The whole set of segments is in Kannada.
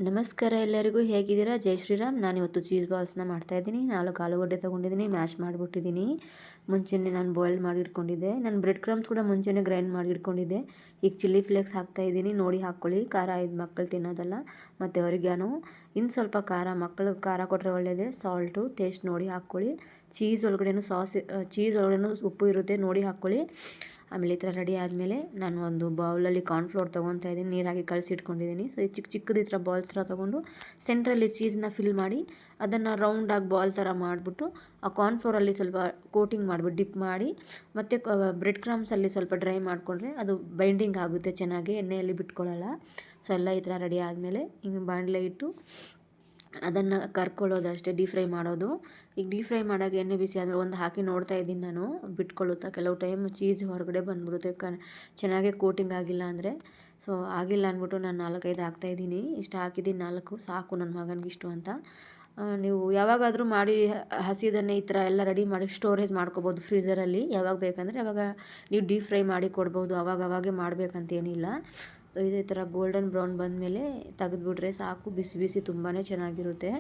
ನಮಸ್ಕಾರ ಎಲ್ಲರಿಗೂ, ಹೇಗಿದ್ದೀರಾ? ಜೈ ಶ್ರೀರಾಮ್. ನಾನಿವತ್ತು ಚೀಸ್ ಬಾಲ್ಸ್ನ ಮಾಡ್ತಾಯಿದ್ದೀನಿ. 4 ಆಲೂಗಡ್ಡೆ ತೊಗೊಂಡಿದ್ದೀನಿ, ಮ್ಯಾಶ್ ಮಾಡಿಬಿಟ್ಟಿದ್ದೀನಿ. ಮುಂಚೆನೇ ನಾನು ಬಾಯ್ಲ್ ಮಾಡಿ ಇಟ್ಕೊಂಡಿದ್ದೆ. ನಾನು ಬ್ರೆಡ್ ಕ್ರಮ್ಸ್ ಕೂಡ ಮುಂಚೆನೇ ಗ್ರೈಂಡ್ ಮಾಡಿ ಇಟ್ಕೊಂಡಿದ್ದೆ. ಈಗ ಚಿಲ್ಲಿ ಫ್ಲೇಕ್ಸ್ ಹಾಕ್ತಾಯಿದ್ದೀನಿ, ನೋಡಿ ಹಾಕ್ಕೊಳ್ಳಿ. ಖಾರ ಇದು ಮಕ್ಕಳು ತಿನ್ನೋದಲ್ಲ. ಮತ್ತು ಆರಿಗ್ಯಾನೋ, ಇನ್ನು ಸ್ವಲ್ಪ ಖಾರ, ಮಕ್ಕಳು ಖಾರ ಕೊಟ್ಟರೆ ಒಳ್ಳೆಯದೇ. ಸಾಲ್ಟು ಟೇಸ್ಟ್ ನೋಡಿ ಹಾಕ್ಕೊಳ್ಳಿ. ಚೀಸ್ ಒಳಗಡೆನೂ ಚೀಸ್ ಒಳಗಡೆನೂ ಉಪ್ಪು ಇರುತ್ತೆ, ನೋಡಿ ಹಾಕ್ಕೊಳ್ಳಿ. ಆಮೇಲೆ ಈ ಥರ ರೆಡಿ ಆದಮೇಲೆ ನಾನು ಒಂದು ಬೌಲಲ್ಲಿ ಕಾರ್ನ್ಫ್ಲೋರ್ ತೊಗೊತಾ ಇದ್ದೀನಿ, ನೀರಾಗಿ ಕಲಸಿಟ್ಕೊಂಡಿದ್ದೀನಿ. ಸೊ ಈ ಚಿಕ್ಕದು ಈ ಥರ ಬಾಲ್ಸ್ ಥರ ತೊಗೊಂಡು ಸೆಂಟ್ರಲ್ಲಿ ಚೀಸ್ನ ಫಿಲ್ ಮಾಡಿ ಅದನ್ನು ರೌಂಡಾಗಿ ಬಾಲ್ ಥರ ಮಾಡಿಬಿಟ್ಟು ಆ ಕಾರ್ನ್ಫ್ಲೋರಲ್ಲಿ ಸ್ವಲ್ಪ ಕೋಟಿಂಗ್ ಮಾಡಿಬಿಟ್ಟು ಡಿಪ್ ಮಾಡಿ ಮತ್ತು ಬ್ರೆಡ್ ಕ್ರಮ್ಸಲ್ಲಿ ಸ್ವಲ್ಪ ಡ್ರೈ ಮಾಡಿಕೊಂಡ್ರೆ ಅದು ಬೈಂಡಿಂಗ್ ಆಗುತ್ತೆ ಚೆನ್ನಾಗಿ, ಎಣ್ಣೆಯಲ್ಲಿ ಬಿಟ್ಕೊಳ್ಳಲ್ಲ. ಸೊ ಎಲ್ಲ ಈ ಥರ ರೆಡಿ ಆದಮೇಲೆ ಹಿಂಗೆ ಬಾಣಲೆ ಇಟ್ಟು ಅದನ್ನು ಕರ್ಕೊಳ್ಳೋದು ಅಷ್ಟೇ, ಡೀಪ್ ಫ್ರೈ ಮಾಡೋದು. ಈಗ ಡೀಪ್ ಫ್ರೈ ಮಾಡಾಗ ಎಣ್ಣೆ ಬಿಸಿ ಆದಮೇಲೆ ಒಂದು ಹಾಕಿ ನೋಡ್ತಾ ಇದ್ದೀನಿ ನಾನು, ಬಿಟ್ಕೊಳ್ಳುತ್ತಾ. ಕೆಲವು ಟೈಮ್ ಚೀಸ್ ಹೊರಗಡೆ ಬಂದುಬಿಡುತ್ತೆ ಚೆನ್ನಾಗೇ ಕೋಟಿಂಗ್ ಆಗಿಲ್ಲ ಅಂದರೆ. ಸೊ ಆಗಿಲ್ಲ ಅಂದ್ಬಿಟ್ಟು ನಾನು 4-5 ಹಾಕ್ತಾಯಿದ್ದೀನಿ. ಇಷ್ಟು ಹಾಕಿದ್ದೀನಿ, 4 ಸಾಕು ನನ್ನ ಮಗನಿಗೆ ಇಷ್ಟು ಅಂತ. ನೀವು ಯಾವಾಗಾದರೂ ಮಾಡಿ ಹಸಿದನ್ನೇ ಈ ಥರ ಎಲ್ಲ ರೆಡಿ ಮಾಡಿ ಸ್ಟೋರೇಜ್ ಮಾಡ್ಕೋಬೋದು ಫ್ರೀಝರಲ್ಲಿ. ಯಾವಾಗ ಬೇಕಂದರೆ ಅವಾಗ ನೀವು ಡೀಪ್ ಫ್ರೈ ಮಾಡಿ ಕೊಡ್ಬೋದು, ಅವಾಗವಾಗೇ ಮಾಡಬೇಕಂತೇನಿಲ್ಲ. ಸೊ ಇದೇ ಥರ ಗೋಲ್ಡನ್ ಬ್ರೌನ್ ಬಂದಮೇಲೆ ತೆಗೆದುಬಿಟ್ರೆ ಸಾಕು. ಬಿಸಿ ಬಿಸಿ ತುಂಬಾ ಚೆನ್ನಾಗಿರುತ್ತೆ.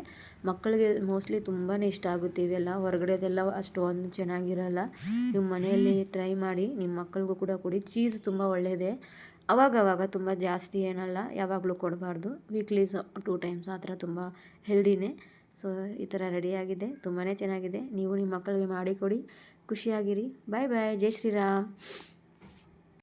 ಮಕ್ಕಳಿಗೆ ಮೋಸ್ಟ್ಲಿ ತುಂಬಾ ಇಷ್ಟ ಆಗುತ್ತೆ ಇವೆಲ್ಲ. ಹೊರಗಡೆದೆಲ್ಲ ಅಷ್ಟೊಂದು ಚೆನ್ನಾಗಿರಲ್ಲ. ನೀವು ಮನೆಯಲ್ಲಿ ಟ್ರೈ ಮಾಡಿ, ನಿಮ್ಮ ಮಕ್ಕಳಿಗೂ ಕೂಡ ಕೊಡಿ. ಚೀಸ್ ತುಂಬ ಒಳ್ಳೆಯದೇ. ಅವಾಗವಾಗ, ತುಂಬ ಜಾಸ್ತಿ ಏನಲ್ಲ, ಯಾವಾಗಲೂ ಕೊಡಬಾರ್ದು. ವೀಕ್ಲೀಸ್ 2 ಟೈಮ್ಸ್ ಆ ಥರ ತುಂಬ ಹೆಲ್ದಿನೇ. ಸೊ ಈ ಥರ ರೆಡಿಯಾಗಿದೆ, ತುಂಬಾ ಚೆನ್ನಾಗಿದೆ. ನೀವು ನಿಮ್ಮ ಮಕ್ಕಳಿಗೆ ಮಾಡಿಕೊಡಿ, ಖುಷಿಯಾಗಿರಿ. ಬಾಯ್ ಬಾಯ್, ಜೈ ಶ್ರೀರಾಮ್.